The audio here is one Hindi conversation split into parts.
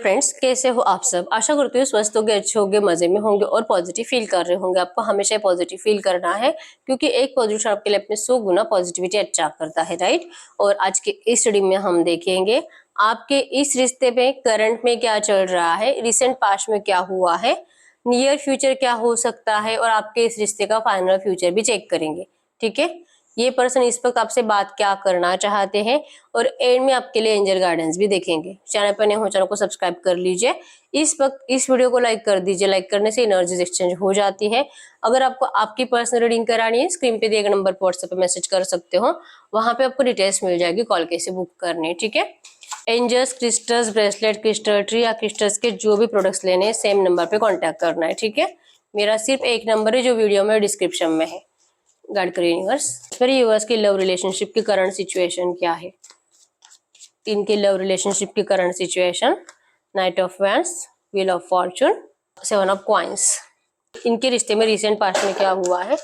फ्रेंड्स, कैसे हो आप सब। आशा करती हूँ स्वस्थ होंगे, अच्छे होंगे, मजे में होंगे और पॉजिटिव फील कर रहे होंगे। आपको हमेशा पॉजिटिव फील करना है क्योंकि एक पॉजिटिव आपके लिए अपने 100 गुना पॉजिटिविटी अट्रैक्ट करता है, राइट। और आज के इस स्टडी में हम देखेंगे आपके इस रिश्ते में करंट में क्या चल रहा है, रिसेंट पास्ट में क्या हुआ है, नियर फ्यूचर क्या हो सकता है और आपके इस रिश्ते का फाइनल फ्यूचर भी चेक करेंगे। ठीक है, ये पर्सन इस वक्त आपसे बात क्या करना चाहते हैं और एंड में आपके लिए एंजल गाइडेंस भी देखेंगे। चैनल पर नए हो चैनल को सब्सक्राइब कर लीजिए। इस वक्त इस वीडियो को लाइक कर दीजिए, लाइक करने से एनर्जीज एक्सचेंज हो जाती है। अगर आपको आपकी पर्सनल रीडिंग करानी है, स्क्रीन पे दिए गए नंबर पर व्हाट्सएप पे मैसेज कर सकते हो, वहां पे आपको डिटेल्स मिल जाएगी कॉल कैसे बुक करनी है। ठीक है, angels, crystals, bracelet, crystal tree या क्रिस्टल्स के जो भी प्रोडक्ट्स लेने हैं सेम नंबर पे कांटेक्ट करना है। ठीक है, मेरा सिर्फ एक नंबर है जो वीडियो में डिस्क्रिप्शन में है। गाइड करिए यूनिवर्स। फिर यूनिवर्स की लव रिलेशनशिप की करंट सिचुएशन क्या है, इनके लव रिलेशनशिप की current situation. Night of wands, wheel of Fortune, 7 of coins. इनके रिश्ते में रिसेंट पास्ट में क्या हुआ है,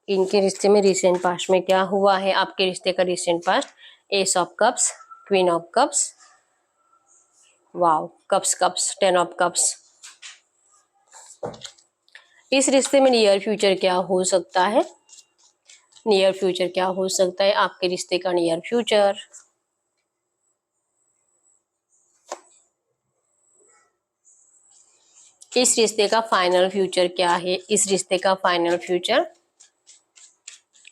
इनके रिश्ते में रिसेंट पास्ट में क्या हुआ है, आपके रिश्ते का recent past. S of cups, queen of cups, wow, cups cups, 10 of cups. इस रिश्ते में नियर फ्यूचर क्या हो सकता है, नियर फ्यूचर क्या हो सकता है, आपके रिश्ते का नियर फ्यूचर। इस रिश्ते का फाइनल फ्यूचर क्या है, इस रिश्ते का फाइनल फ्यूचर,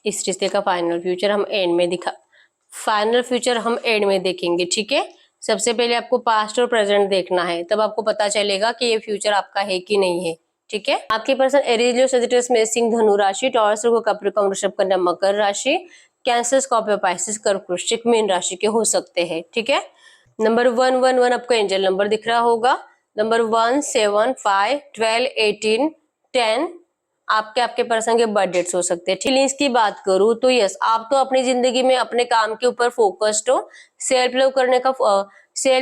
इस रिश्ते का फाइनल फ्यूचर हम एंड में फाइनल फ्यूचर हम एंड में देखेंगे। ठीक है, सबसे पहले आपको पास्ट और प्रेजेंट देखना है, तब आपको पता चलेगा कि ये फ्यूचर आपका है कि नहीं है। ठीक है, आपके पर्सन एरीज, लियो, सजिटेरियस, मेष, धनु राशि, टॉरस, कैप्रिकॉर्न, वृषभ, कन्या, मकर राशि, कैंसर, स्कॉर्पियो, पाइसेस, कर्क, वृश्चिक, मीन राशि के हो सकते हैं। ठीक है, नंबर 111 आपको एंजल नंबर दिख रहा होगा। नंबर 1, 7, 5, 12, 18, 10 आपके पर्सन के बर्थ डेट्स हो सकते हैं। फीलिंग्स की बात करूं तो यस, आप तो अपनी जिंदगी में अपने काम के ऊपर फोकस्ड हो, सेल्फ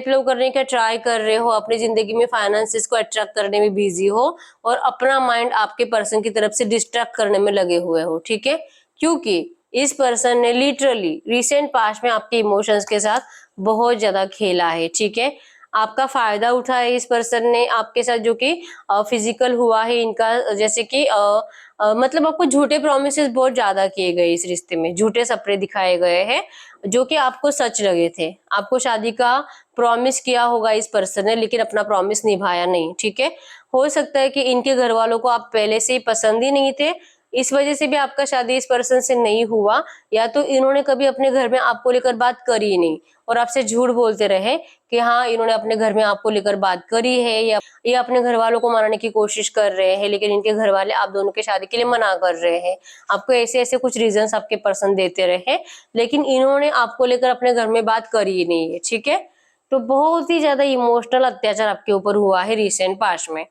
लव करने का ट्राई कर रहे हो, अपनी जिंदगी में फाइनेंसेस को अट्रैक्ट करने में बिजी हो और अपना माइंड आपके पर्सन की तरफ से डिस्ट्रैक्ट करने में लगे हुए हो। ठीक है, क्योंकि इस पर्सन ने लिटरली रिसेंट पास्ट में आपके इमोशंस के साथ बहुत ज्यादा खेला है। ठीक है, आपका फायदा उठाया इस पर्सन ने आपके साथ, जो कि फिजिकल हुआ है इनका, जैसे कि मतलब आपको झूठे प्रोमिसेस बहुत ज्यादा किए गए इस रिश्ते में, झूठे सपने दिखाए गए हैं जो कि आपको सच लगे थे। आपको शादी का प्रॉमिस किया होगा इस पर्सन ने, लेकिन अपना प्रॉमिस निभाया नहीं। ठीक है, हो सकता है कि इनके घर वालों को आप पहले से ही पसंद ही नहीं थे, इस वजह से भी आपका शादी इस पर्सन से नहीं हुआ, या तो इन्होंने कभी अपने घर में आपको लेकर बात करी ही नहीं और आपसे झूठ बोलते रहे कि हाँ इन्होंने अपने घर में आपको लेकर बात करी है, या ये अपने घर वालों को मनाने की कोशिश कर रहे हैं, लेकिन इनके घर वाले आप दोनों की शादी के लिए मना कर रहे हैं। आपको ऐसे ऐसे कुछ रीजंस आपके पर्सन देते रहे, लेकिन इन्होंने आपको लेकर अपने घर में बात करी ही नहीं है। ठीक है, तो बहुत ही ज्यादा इमोशनल अत्याचार आपके ऊपर हुआ है रिसेंट पास्ट में।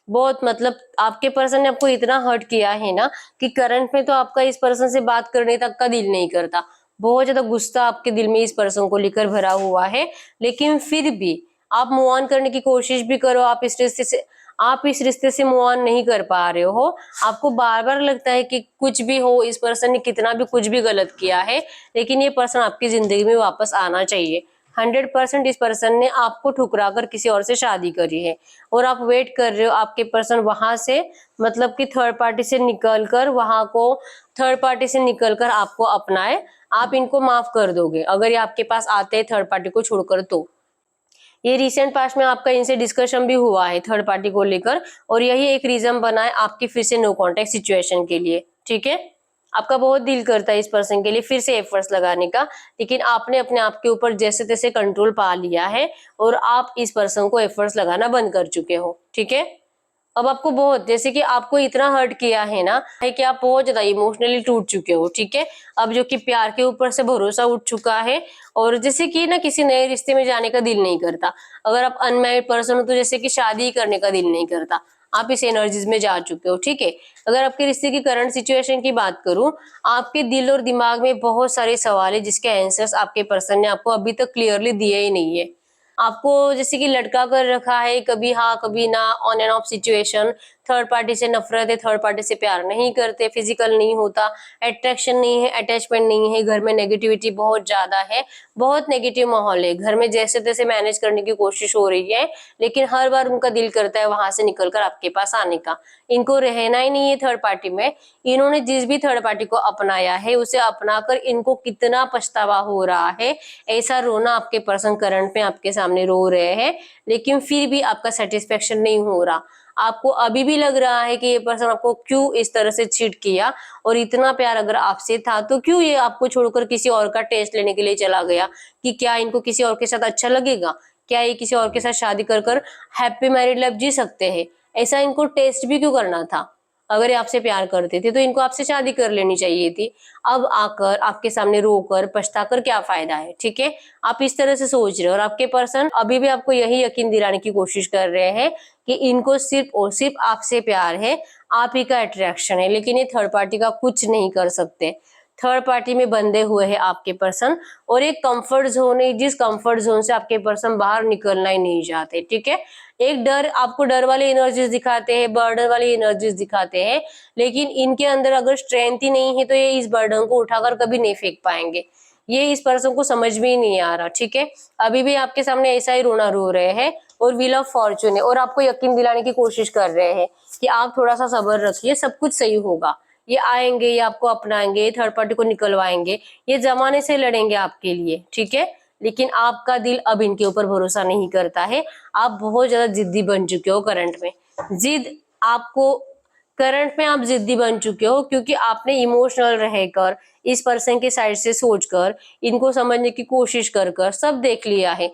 बहुत, मतलब आपके पर्सन ने आपको इतना हर्ट किया है ना कि करंट में तो आपका इस पर्सन से बात करने तक का दिल नहीं करता। बहुत ज्यादा गुस्सा आपके दिल में इस पर्सन को लेकर भरा हुआ है, लेकिन फिर भी आप मूव ऑन करने की कोशिश भी करो, आप इस रिश्ते से मूव ऑन नहीं कर पा रहे हो। आपको बार बार लगता है कि कुछ भी हो, इस पर्सन ने कितना भी कुछ भी गलत किया है, लेकिन ये पर्सन आपकी जिंदगी में वापस आना चाहिए। 100% इस पर्सन ने आपको ठुकरा कर किसी और से शादी करी है और आप वेट कर रहे हो आपके पर्सन वहां से, मतलब कि थर्ड पार्टी से निकलकर आपको अपनाए। आप इनको माफ कर दोगे अगर ये आपके पास आते हैं थर्ड पार्टी को छोड़कर। तो ये रिसेंट पास्ट में आपका इनसे डिस्कशन भी हुआ है थर्ड पार्टी को लेकर, और यही एक रीजन बना है आपकी फिर से नो कॉन्टेक्ट सिचुएशन के लिए। ठीक है, आपका बहुत दिल करता है इस पर्सन के लिए फिर से एफर्ट्स लगाने का, लेकिन आपने अपने आप के ऊपर जैसे तैसे कंट्रोल पा लिया है और आप इस पर्सन को एफर्ट्स लगाना बंद कर चुके हो। ठीक है, अब आपको बहुत, जैसे कि आपको इतना हर्ट किया है ना, है कि आप बहुत ज्यादा इमोशनली टूट चुके हो। ठीक है, अब जो कि प्यार के ऊपर से भरोसा उठ चुका है और जैसे कि ना किसी नए रिश्ते में जाने का दिल नहीं करता। अगर आप अनमैरिड पर्सन हो तो जैसे कि शादी करने का दिल नहीं करता, आप इस एनर्जीज में जा चुके हो। ठीक है, अगर आपके रिश्ते की करंट सिचुएशन की बात करूं, आपके दिल और दिमाग में बहुत सारे सवाल है जिसके आंसर्स आपके पर्सन ने आपको अभी तक क्लियरली दिए ही नहीं है। आपको जैसे कि लटका कर रखा है, कभी हाँ कभी ना, on end of situation, third party से नफरत है, थर्ड पार्टी से प्यार नहीं करते, फिजिकल नहीं होता, अट्रैक्शन नहीं है, अटैचमेंट नहीं है, घर में नेगेटिविटी बहुत ज्यादा है, बहुत नेगेटिव माहौल है, घर में जैसे तैसे मैनेज करने की कोशिश हो रही है, लेकिन हर बार उनका दिल करता है वहां से निकलकर आपके पास आने का। इनको रहना ही नहीं है थर्ड पार्टी में। इन्होंने जिस भी थर्ड पार्टी को अपनाया है उसे अपनाकर इनको कितना पछतावा हो रहा है, ऐसा रोना आपके पर्सन करंट में आपके सामने रो रहे हैं, लेकिन फिर भी आपका सेटिस्फेक्शन नहीं हो रहा। आपको अभी भी लग रहा है कि ये पर्सन आपको क्यों इस तरह से चीट किया, और इतना प्यार अगर आपसे था तो क्यों ये आपको छोड़कर किसी और का टेस्ट लेने के लिए चला गया, कि क्या इनको किसी और के साथ अच्छा लगेगा, क्या ये किसी और के साथ शादी कर कर हैप्पी मैरिड लाइफ जी सकते हैं। ऐसा इनको टेस्ट भी क्यों करना था? अगर ये आपसे प्यार करते थे तो इनको आपसे शादी कर लेनी चाहिए थी। अब आकर आपके सामने रोकर पछताकर क्या फायदा है, ठीक है? आप इस तरह से सोच रहे हो, और आपके पर्सन अभी भी आपको यही यकीन दिलाने की कोशिश कर रहे हैं कि इनको सिर्फ और सिर्फ आपसे प्यार है, आप ही का अट्रैक्शन है, लेकिन ये थर्ड पार्टी का कुछ नहीं कर सकते। थर्ड पार्टी में बंधे हुए हैं आपके पर्सन, और एक कंफर्ट जोन है, जिस कंफर्ट जोन से आपके पर्सन बाहर निकलना ही नहीं चाहते, ठीक है? एक डर, आपको डर वाली एनर्जीज दिखाते हैं, बर्डन वाली एनर्जीज दिखाते हैं, लेकिन इनके अंदर अगर स्ट्रेंथ ही नहीं है तो ये इस बर्डन को उठाकर कभी नहीं फेंक पाएंगे। ये इस पर्सन को समझ में ही नहीं आ रहा, ठीक है? अभी भी आपके सामने ऐसा ही रोना रो रहे हैं, और व्हील ऑफ फॉर्चून है, और आपको यकीन दिलाने की कोशिश कर रहे हैं कि आप थोड़ा सा सब्र रखिए, सब कुछ सही होगा। ये आएंगे, ये आपको अपनाएंगे, ये थर्ड पार्टी को निकलवाएंगे, ये जमाने से लड़ेंगे आपके लिए, ठीक है? लेकिन आपका दिल अब इनके ऊपर भरोसा नहीं करता है। आप बहुत ज्यादा जिद्दी बन चुके हो करंट में। जिद आपको करंट में आप जिद्दी बन चुके हो, क्योंकि आपने इमोशनल रहकर, इस पर्सन के साइड से सोचकर, इनको समझने की कोशिश कर कर सब देख लिया है।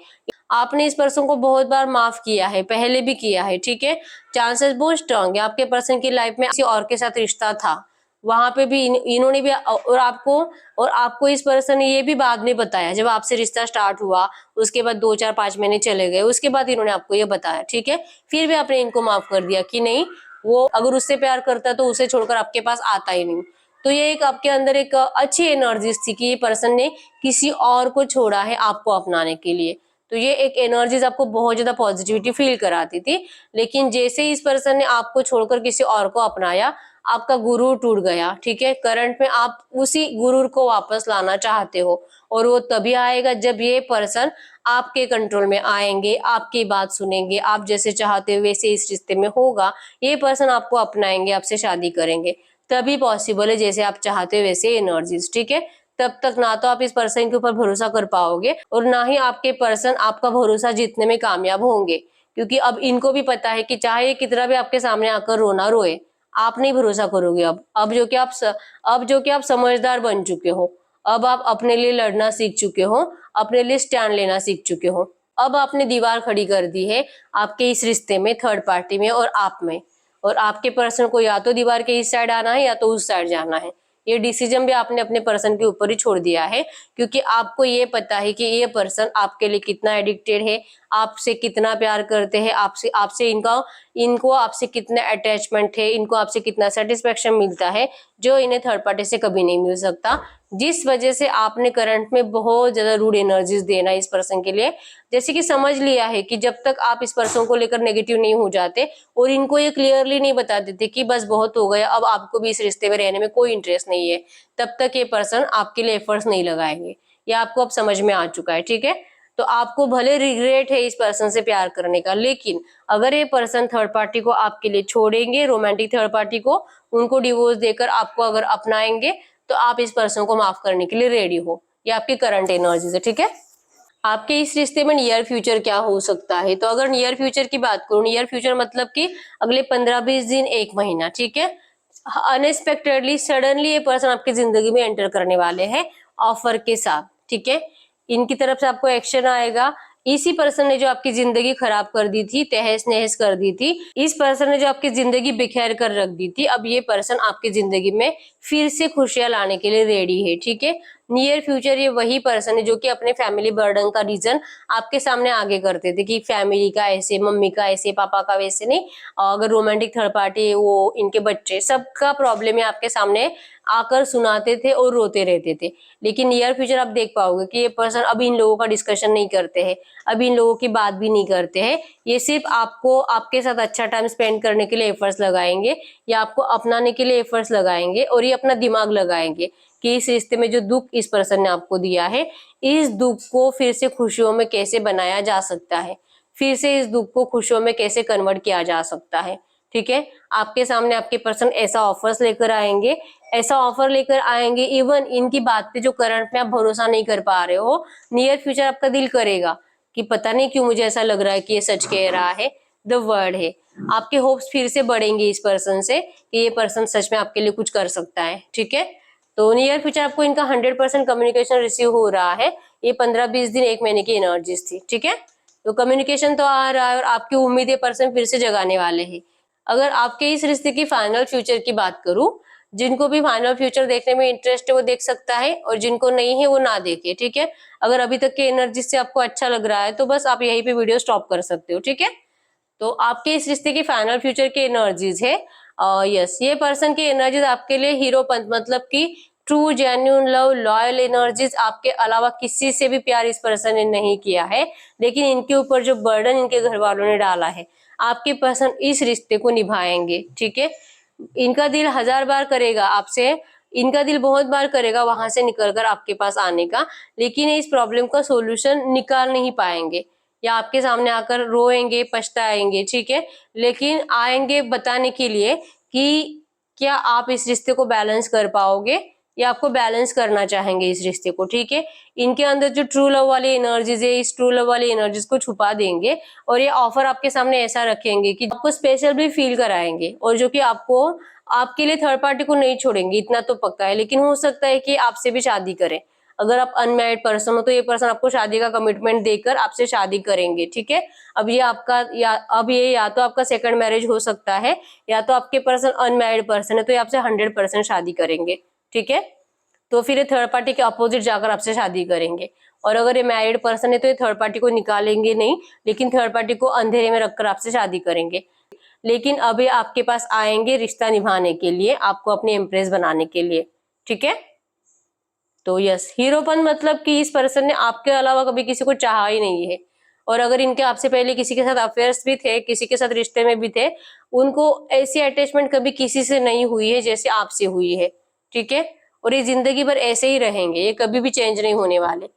आपने इस पर्सन को बहुत बार माफ किया है, पहले भी किया है, ठीक है? चांसेस बहुत स्ट्रांग है आपके पर्सन की लाइफ में किसी और के साथ रिश्ता था, वहां पे भी इन्होंने भी, और आपको इस पर्सन ने ये भी बाद में बताया, जब आपसे रिश्ता स्टार्ट हुआ उसके बाद 2 4 5 महीने चले गए, उसके बाद इन्होंने आपको ये बताया, ठीक है? फिर भी आपने इनको माफ कर दिया कि नहीं, वो अगर उससे प्यार करता तो उसे छोड़कर आपके पास आता ही नहीं। तो ये एक आपके अंदर एक अच्छी एनर्जीज थी कि ये पर्सन ने किसी और को छोड़ा है आपको अपनाने के लिए। तो ये एक एनर्जीज आपको बहुत ज्यादा पॉजिटिविटी फील कराती थी, लेकिन जैसे इस पर्सन ने आपको छोड़कर किसी और को अपनाया, आपका गुरूर टूट गया, ठीक है? करंट में आप उसी गुरूर को वापस लाना चाहते हो, और वो तभी आएगा जब ये पर्सन आपके कंट्रोल में आएंगे, आपकी बात सुनेंगे, आप जैसे चाहते हो वैसे इस रिश्ते में होगा, ये पर्सन आपको अपनाएंगे, आपसे शादी करेंगे, तभी पॉसिबल है जैसे आप चाहते हो वैसे एनर्जीज, ठीक है? तब तक ना तो आप इस पर्सन के ऊपर भरोसा कर पाओगे, और ना ही आपके पर्सन आपका भरोसा जीतने में कामयाब होंगे, क्योंकि अब इनको भी पता है कि चाहे ये कितना भी आपके सामने आकर रोना रोए, आप नहीं भरोसा करोगे। अब जो कि आप समझदार बन चुके हो, अब आप अपने लिए लड़ना सीख चुके हो, अपने लिए स्टैंड लेना सीख चुके हो। अब आपने दीवार खड़ी कर दी है आपके इस रिश्ते में, थर्ड पार्टी में और आप में, और आपके पर्सन को या तो दीवार के इस साइड आना है या तो उस साइड जाना है। ये डिसीजन भी आपने अपने पर्सन के ऊपर ही छोड़ दिया है, क्योंकि आपको ये पता है कि ये पर्सन आपके लिए कितना एडिक्टेड है, आपसे कितना प्यार करते हैं, आपसे आपसे इनको आपसे कितना अटैचमेंट है, इनको आपसे कितना सेटिस्फेक्शन मिलता है, जो इन्हें थर्ड पार्टी से कभी नहीं मिल सकता। जिस वजह से आपने करंट में बहुत ज्यादा रूड एनर्जीज देना इस पर्सन के लिए, जैसे कि समझ लिया है कि जब तक आप इस पर्सन को लेकर नेगेटिव नहीं हो जाते, और इनको ये क्लियरली नहीं बता देते कि बस बहुत हो गया, अब आपको भी इस रिश्ते में रहने में कोई इंटरेस्ट नहीं है, तब तक ये पर्सन आपके लिए एफर्ट्स नहीं लगाएंगे। ये आपको अब समझ में आ चुका है, ठीक है? तो आपको भले रिग्रेट है इस पर्सन से प्यार करने का, लेकिन अगर ये पर्सन थर्ड पार्टी को आपके लिए छोड़ेंगे, रोमांटिक थर्ड पार्टी को, उनको डिवोर्स देकर आपको अगर अपनाएंगे, तो आप इस पर्सन को माफ करने के लिए रेडी हो। ये आपकी करंट एनर्जी है, ठीक है? आपके इस रिश्ते में नियर फ्यूचर क्या हो सकता है? तो अगर नियर फ्यूचर की बात करूं, नियर फ्यूचर मतलब कि अगले 15-20 दिन, 1 महीना, ठीक है? अनएक्सपेक्टेडली, सडनली ये पर्सन आपकी जिंदगी में एंटर करने वाले हैं ऑफर के साथ, ठीक है? इनकी तरफ से आपको एक्शन आएगा। इसी पर्सन ने जो आपकी जिंदगी खराब कर दी थी, तहस नहस कर दी थी, इस पर्सन ने जो आपकी जिंदगी बिखेर कर रख दी थी, अब ये पर्सन आपकी जिंदगी में फिर से खुशियां लाने के लिए रेडी है, ठीक है? नियर फ्यूचर ये वही पर्सन है जो कि अपने फैमिली बर्डन का रीजन आपके सामने आगे करते थे कि फैमिली का ऐसे, मम्मी का ऐसे, पापा का वैसे नहीं, अगर रोमांटिक थर्ड पार्टी है वो, इनके बच्चे, सबका प्रॉब्लम है आपके सामने आकर सुनाते थे और रोते रहते थे। लेकिन नियर फ्यूचर आप देख पाओगे कि ये पर्सन अब इन लोगों का डिस्कशन नहीं करते हैं, अब इन लोगों की बात भी नहीं करते हैं, ये सिर्फ आपको आपके साथ अच्छा टाइम स्पेंड करने के लिए एफर्ट्स लगाएंगे या आपको अपनाने के लिए एफर्ट्स लगाएंगे और ये अपना दिमाग लगाएंगे कि इस रिश्ते में जो दुख इस पर्सन ने आपको दिया है, इस दुख को फिर से खुशियों में कैसे बनाया जा सकता है, फिर से इस दुख को खुशियों में कैसे कन्वर्ट किया जा सकता है। ठीक है, आपके सामने आपके पर्सन ऐसा ऑफर्स लेकर आएंगे, ऐसा ऑफर लेकर आएंगे, इवन इनकी बात पे जो करंट में आप भरोसा नहीं कर पा रहे हो, नियर फ्यूचर आपका दिल करेगा कि पता नहीं क्यों मुझे ऐसा लग रहा है कि ये सच कह रहा है, द वर्ड है। आपके होप्स फिर से बढ़ेंगे इस पर्सन से कि ये पर्सन सच में आपके लिए कुछ कर सकता है। ठीक है, तो नियर फ्यूचर आपको इनका 100% कम्युनिकेशन रिसीव हो रहा है। ये 15-20 दिन 1 महीने की एनर्जीज थी। ठीक है, तो कम्युनिकेशन तो आ रहा है और आपकी उम्मीद ये पर्सन फिर से जगाने वाले हैं। अगर आपके इस रिश्ते की फाइनल फ्यूचर की बात करूं, जिनको भी फाइनल फ्यूचर देखने में इंटरेस्ट है वो देख सकता है और जिनको नहीं है वो ना देखे। ठीक है, अगर अभी तक के एनर्जी से आपको अच्छा लग रहा है तो बस आप यहीं पे वीडियो स्टॉप कर सकते हो। ठीक है, तो आपके इस रिश्ते की फाइनल फ्यूचर की एनर्जीज है यस, ये पर्सन की एनर्जीज आपके लिए हीरोपंत मतलब कि true genuine love loyal energies, आपके अलावा किसी से भी प्यार इस पर्सन ने नहीं किया है, लेकिन इनके ऊपर जो बर्डन इनके घर वालों ने डाला है, आपके पर्सन इस रिश्ते को निभाएंगे। ठीक है, इनका दिल 1000 बार करेगा आपसे, इनका दिल बहुत बार करेगा वहां से निकलकर आपके पास आने का, लेकिन इस प्रॉब्लम का सोल्यूशन निकाल नहीं पाएंगे या आपके सामने आकर रोएंगे पछताएंगे। ठीक है, लेकिन आएंगे बताने के लिए कि क्या आप इस रिश्ते को बैलेंस कर पाओगे या आपको बैलेंस करना चाहेंगे इस रिश्ते को। ठीक है, इनके अंदर जो ट्रू लव वाली एनर्जीज है, इस ट्रू लव वाली एनर्जीज को छुपा देंगे और ये ऑफर आपके सामने ऐसा रखेंगे कि आपको स्पेशल भी फील कराएंगे और जो कि आपको आपके लिए थर्ड पार्टी को नहीं छोड़ेंगे, इतना तो पक्का है। लेकिन हो सकता है कि आपसे भी शादी करें। अगर आप अनमैरिड पर्सन हो तो ये पर्सन आपको शादी का कमिटमेंट देकर आपसे शादी करेंगे। ठीक है, अब ये आपका या तो आपका सेकंड मैरिज हो सकता है या तो आपके पर्सन अनमैरिड पर्सन है तो ये आपसे 100% शादी करेंगे। ठीक है, तो फिर ये थर्ड पार्टी के अपोजिट जाकर आपसे शादी करेंगे। और अगर ये मैरिड पर्सन है तो ये थर्ड पार्टी को निकालेंगे नहीं, लेकिन थर्ड पार्टी को अंधेरे में रखकर आपसे शादी करेंगे। लेकिन अभी आपके पास आएंगे रिश्ता निभाने के लिए, आपको अपनी इम्प्रेस बनाने के लिए। ठीक है, तो यस, हीरोपन मतलब कि इस पर्सन ने आपके अलावा कभी किसी को चाहा ही नहीं है। और अगर इनके आपसे पहले किसी के साथ अफेयर्स भी थे, किसी के साथ रिश्ते में भी थे, उनको ऐसी अटैचमेंट कभी किसी से नहीं हुई है जैसे आपसे हुई है। ठीक है, और ये जिंदगी भर ऐसे ही रहेंगे, ये कभी भी चेंज नहीं होने वाले।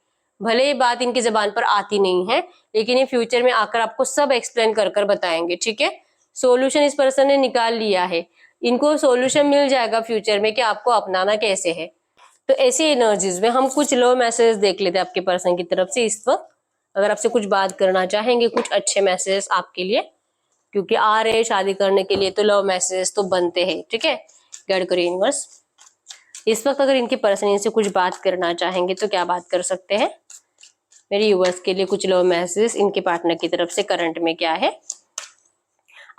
भले ये बात इनकी जबान पर आती नहीं है, लेकिन ये फ्यूचर में आकर आपको सब एक्सप्लेन कर कर बताएंगे। ठीक है, सोल्यूशन इस पर्सन ने निकाल लिया है, इनको सोल्यूशन मिल जाएगा फ्यूचर में कि आपको अपनाना कैसे है। तो ऐसी एनर्जीज में हम कुछ लो मैसेज देख लेते हैं आपके पर्सन की तरफ से इस वक्त। अगर आपसे कुछ बात करना चाहेंगे, कुछ अच्छे मैसेज आपके लिए, क्योंकि आ रहे हैं शादी करने के लिए तो लव मैसेज तो बनते हैं। ठीक है, गाइड करिए यूनिवर्स। इस वक्त अगर इनके पर्सन इनसे कुछ बात करना चाहेंगे तो क्या बात कर सकते हैं? मेरे यूवर्स के लिए कुछ लव मैसेज इनके पार्टनर की तरफ से करंट में क्या है?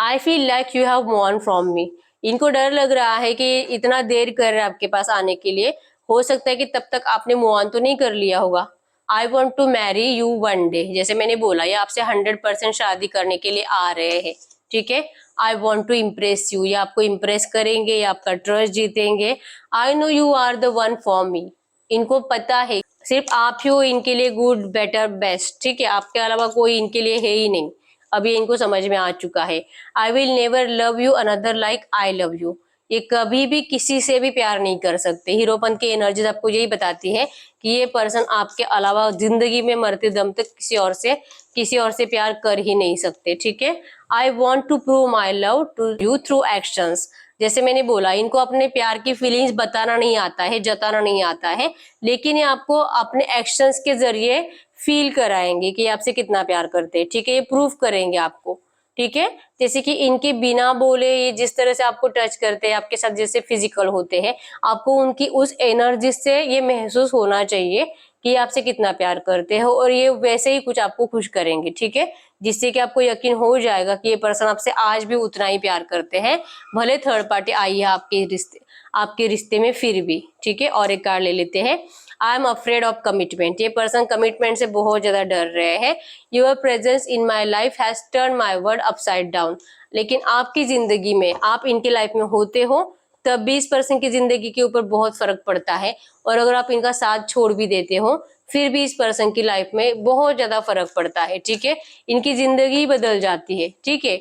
I feel like you have move on from me. इनको डर लग रहा है कि इतना देर कर रहे हैं आपके पास आने के लिए, हो सकता है कि तब तक आपने मूव ऑन तो नहीं कर लिया होगा। I want to marry you one day, जैसे मैंने बोला ये आपसे 100% शादी करने के लिए आ रहे हैं। ठीक है, I want to impress you, ये आपको इम्प्रेस करेंगे, ये आपका ट्रस्ट जीतेंगे। I know you are the one for me, इनको पता है सिर्फ आप ही हो इनके लिए गुड बेटर बेस्ट। ठीक है, आपके अलावा कोई इनके लिए है ही नहीं, अभी इनको समझ में आ चुका है। I will never love you another like I love you, ये कभी भी किसी से भी प्यार नहीं कर सकते। हीरोपन की एनर्जीज आपको यही बताती है कि ये पर्सन आपके अलावा जिंदगी में मरते दम तक किसी और से प्यार कर ही नहीं सकते। ठीक है, I want to prove my love to you through actions, जैसे मैंने बोला इनको अपने प्यार की फीलिंग्स बताना नहीं आता है, जताना नहीं आता है, लेकिन ये आपको अपने एक्शंस के जरिए फील कराएंगे कि आपसे कितना प्यार करते हैं। ठीक है, ये प्रूफ करेंगे आपको। ठीक है, जैसे कि इनके बिना बोले ये जिस तरह से आपको टच करते हैं, आपके साथ जैसे फिजिकल होते हैं, आपको उनकी उस एनर्जी से ये महसूस होना चाहिए कि ये आपसे कितना प्यार करते हो और ये वैसे ही कुछ आपको खुश करेंगे। ठीक है, जिससे कि आपको यकीन हो जाएगा कि ये पर्सन आपसे आज भी उतना ही प्यार करते हैं, भले थर्ड पार्टी आई है आपके रिश्ते में फिर भी। ठीक है, और एक कार्ड ले लेते हैं। I am afraid of commitment, ये पर्सन कमिटमेंट से बहुत ज्यादा डर रहे हैं। Your presence in my life has turn my world upside down, लेकिन आपकी जिंदगी में आप इनके लाइफ में होते हो तब 20% की जिंदगी के ऊपर बहुत फर्क पड़ता है। और अगर आप इनका साथ छोड़ भी देते हो फिर 20% की लाइफ में बहुत ज्यादा फर्क पड़ता है, ठीक है। इनकी जिंदगी बदल जाती है, ठीक है।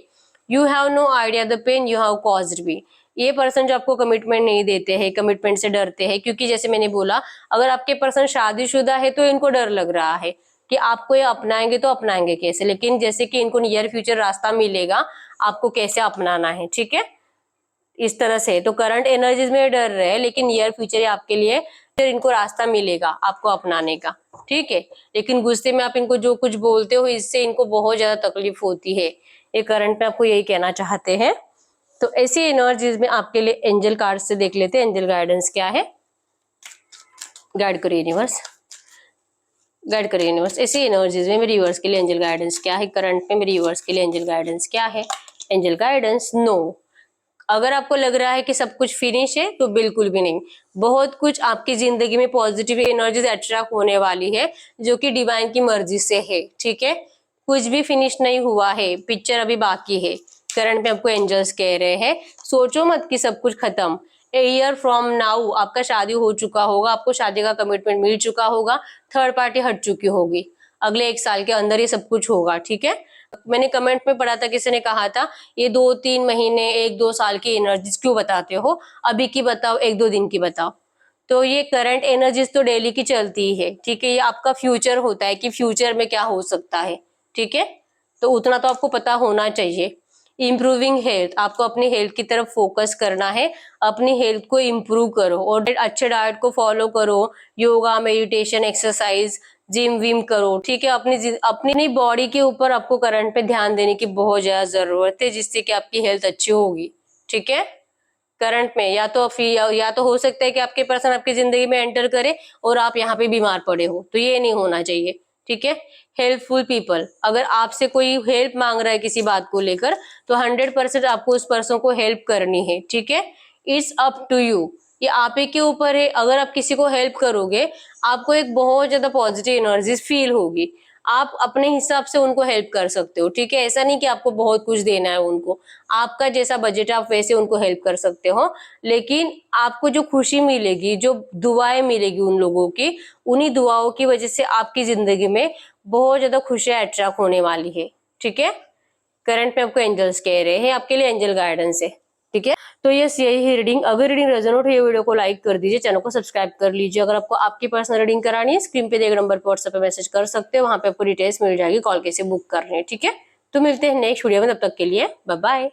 You have no idea the pain you have caused me. ये पर्सन जो आपको कमिटमेंट नहीं देते हैं, कमिटमेंट से डरते हैं, क्योंकि जैसे मैंने बोला अगर आपके पर्सन शादीशुदा है तो इनको डर लग रहा है कि आपको ये अपनाएंगे तो अपनाएंगे कैसे, लेकिन जैसे कि इनको नियर फ्यूचर रास्ता मिलेगा आपको कैसे अपनाना है, ठीक है, इस तरह से। तो करंट एनर्जीज में डर रहे हैं, लेकिन नियर फ्यूचर आपके लिए फिर इनको रास्ता मिलेगा आपको अपनाने का, ठीक है। लेकिन गुस्से में आप इनको जो कुछ बोलते हो इससे इनको बहुत ज्यादा तकलीफ होती है। ये करंट में आपको यही कहना चाहते हैं। तो ऐसी एनर्जीज में आपके लिए एंजल कार्ड से देख लेते हैं एंजल गाइडेंस क्या है। गाइड करो यूनिवर्स, गाइड करो यूनिवर्स। ऐसी एनर्जीज में मेरे व्यूअर्स के लिए एंजल गाइडेंस क्या है, करंट में मेरे व्यूअर्स के लिए एंजल गाइडेंस क्या है। Angel guidance no. अगर आपको लग रहा है कि सब कुछ फिनिश है तो बिल्कुल भी नहीं, बहुत कुछ आपकी जिंदगी में पॉजिटिव एनर्जीज अट्रैक्ट होने वाली है जो कि डिवाइन की मर्जी से है, ठीक है। कुछ भी फिनिश नहीं हुआ है, पिक्चर अभी बाकी है। करंट में आपको एंजल्स कह रहे हैं सोचो मत कि सब कुछ खत्म। ए ईयर फ्रॉम नाउ आपका शादी हो चुका होगा, आपको शादी का कमिटमेंट मिल चुका होगा, थर्ड पार्टी हट चुकी होगी, अगले 1 साल के अंदर ये सब कुछ होगा, ठीक है। मैंने कमेंट में पढ़ा था, किसी ने कहा था ये 2-3 महीने 1-2 साल की एनर्जीज क्यों बताते हो, अभी की बताओ, 1-2 दिन की बताओ। तो ये करंट एनर्जीज तो डेली की चलती है, ठीक है। ये आपका फ्यूचर होता है कि फ्यूचर में क्या हो सकता है, ठीक है। तो उतना तो आपको पता होना चाहिए। इम्प्रूविंग हेल्थ, आपको अपनी हेल्थ की तरफ फोकस करना है, अपनी हेल्थ को इम्प्रूव करो और अच्छे डाइट को फॉलो करो, yoga meditation exercise gym Vim करो, ठीक है। अपनी बॉडी के ऊपर आपको करंट पे ध्यान देने की बहुत ज्यादा जरूरत है जिससे कि आपकी हेल्थ अच्छी होगी, ठीक है। करंट में या तो हो सकता है कि आपके पर्सन आपकी जिंदगी में एंटर करे और आप यहाँ पे बीमार पड़े हो, तो ये नहीं होना चाहिए, ठीक है। हेल्पफुल पीपल, अगर आपसे कोई हेल्प मांग रहा है किसी बात को लेकर तो 100% आपको उस पर्सन को हेल्प करनी है, ठीक है। इट्स अप टू यू, ये आप ही के ऊपर है। अगर आप किसी को हेल्प करोगे आपको एक बहुत ज्यादा पॉजिटिव एनर्जी फील होगी, आप अपने हिसाब से उनको हेल्प कर सकते हो, ठीक है। ऐसा नहीं कि आपको बहुत कुछ देना है उनको, आपका जैसा बजट है आप वैसे उनको हेल्प कर सकते हो, लेकिन आपको जो खुशी मिलेगी, जो दुआएं मिलेगी उन लोगों की, उन्हीं दुआओं की वजह से आपकी जिंदगी में बहुत ज्यादा खुशियां अट्रैक्ट होने वाली है, ठीक है। करंट में आपको एंजल्स कह रहे हैं, आपके लिए एंजल गाइडेंस है, ठीक है। तो यस यही रीडिंग, अगर रीडिंग रेजोनेट हो ये वीडियो को लाइक कर दीजिए, चैनल को सब्सक्राइब कर लीजिए। अगर आपको आपकी पर्सनल रीडिंग करानी है स्क्रीन पे दिए नंबर पर व्हाट्सएप पे मैसेज कर सकते हो, वहां पे आपको डिटेल्स मिल जाएगी, कॉल कैसे बुक करनी है, ठीक है। तो मिलते हैं नेक्स्ट वीडियो में, तब तक के लिए बाय बाय।